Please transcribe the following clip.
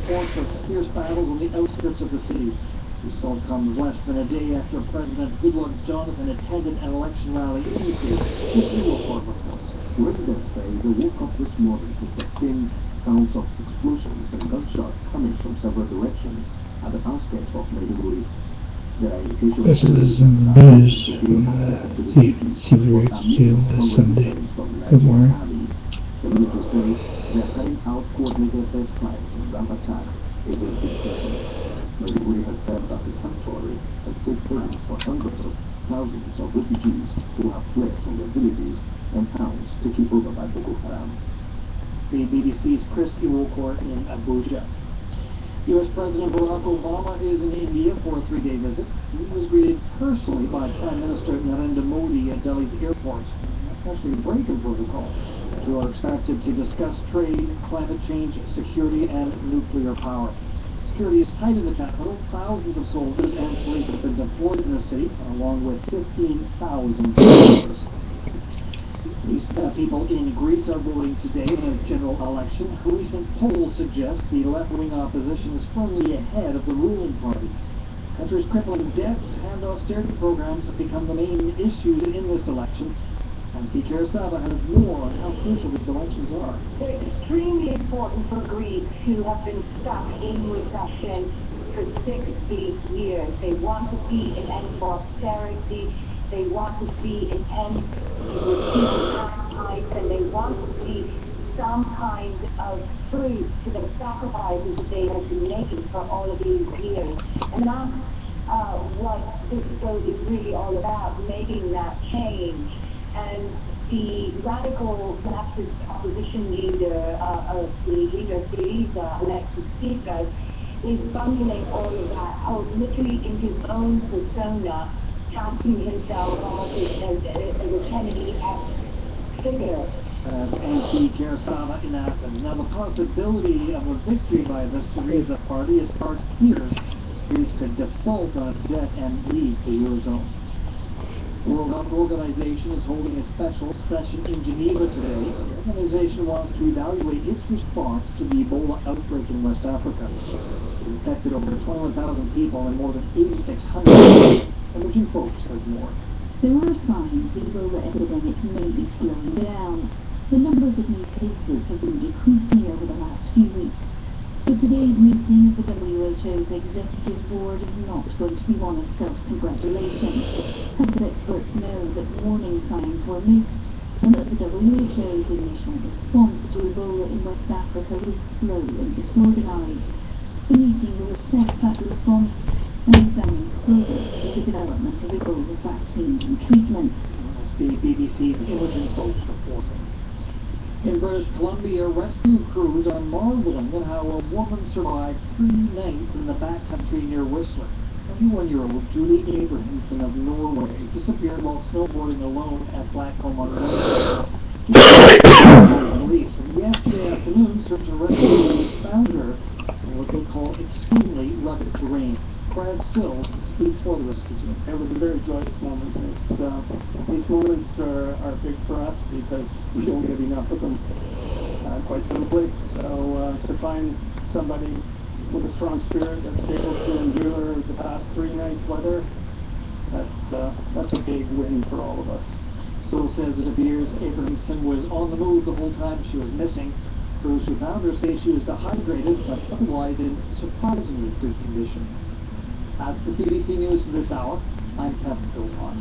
reports of fierce battles on the outskirts of the city. The assault comes less than a day after President Goodluck Jonathan attended an election rally in the city. This report reports. Residents say they woke up this morning to the thin sounds of explosions and gunshots coming from several directions at the outskirts of Maiduguri. This is some news from the UTC jail this Sunday. Good morning. The military say they are carrying out coordinated airstrikes and ground attacks against this person. Maiduguri has served as a sanctuary and safe haven for hundreds of thousands of refugees who have fled from their villages and towns taken over by Boko Haram. The BBC's Chris Iwokur in Abuja. U.S. President Barack Obama is in India for a 3-day visit. He was greeted personally by Prime Minister Narendra Modi at Delhi's airport. Actually, breaking protocol. The two are expected to discuss trade, climate change, security, and nuclear power. Security is tight in the capital. Thousands of soldiers and police have been deployed in the city, along with 15,000 soldiers. These people in Greece are voting today in a general election. Recent polls suggest the left-wing opposition is firmly ahead of the ruling party. The country's crippling debts and austerity programs have become the main issues in this election. And P. Kurosawa has more on how crucial these elections are. They're extremely important for Greeks who have been stuck in recession for 60 years. They want to see an end to austerity. They want to see an end to repeated tax hikes, and they want to see some kind of fruit to the sacrifices that they have been making for all of these years. And that's what this vote is really all about, making that change. And the radical leftist opposition leader of the leader of Syriza, Alexis Tsipras, is bundling all of that literally in his own persona, casting himself almost as a Kennedy-esque figure. MP Kurosawa in Athens. Now, the possibility of a victory by the Syriza party has sparked fears Greece could default on its debt and leave the Eurozone. The World Health Organization is holding a special session in Geneva today. The organization wants to evaluate its response to the Ebola outbreak in West Africa. It infected over 21,000 people and more than 8,600. Emerging Folks has more. There are signs the Ebola epidemic may be slowing down. The numbers of new cases have been decreasing over the last few weeks. But today's meeting of the WHO's Executive Board is not going to be one of self-congratulation. Health experts know that warning signs were missed and that the WHO's initial response to Ebola in West Africa was slow and disorganized. The meeting will assess that response and examine further the development of Ebola vaccines and treatments. The BBC's Imogen Folks reporting. In British Columbia, rescue crews are marveling at how a woman survived 3 nights in the backcountry near Whistler. 21-year-old Julie Abrahamson of Norway disappeared while snowboarding alone at Blackcomb on Wednesday. Police yesterday afternoon search and rescue crews found her in what they call extremely rugged terrain. Brad Stills speaks for the rescue team. It was a very joyous moment. These moments are big for us because we don't get enough of them, quite simply. So to find somebody with a strong spirit that's able to endure the past 3 nights' weather, that's a big win for all of us. Stills says it appears Abrahamson was on the move the whole time she was missing. Crews who found her say she was dehydrated, but otherwise in surprisingly good condition. At the CBC News this hour, I'm Kevin Philpott.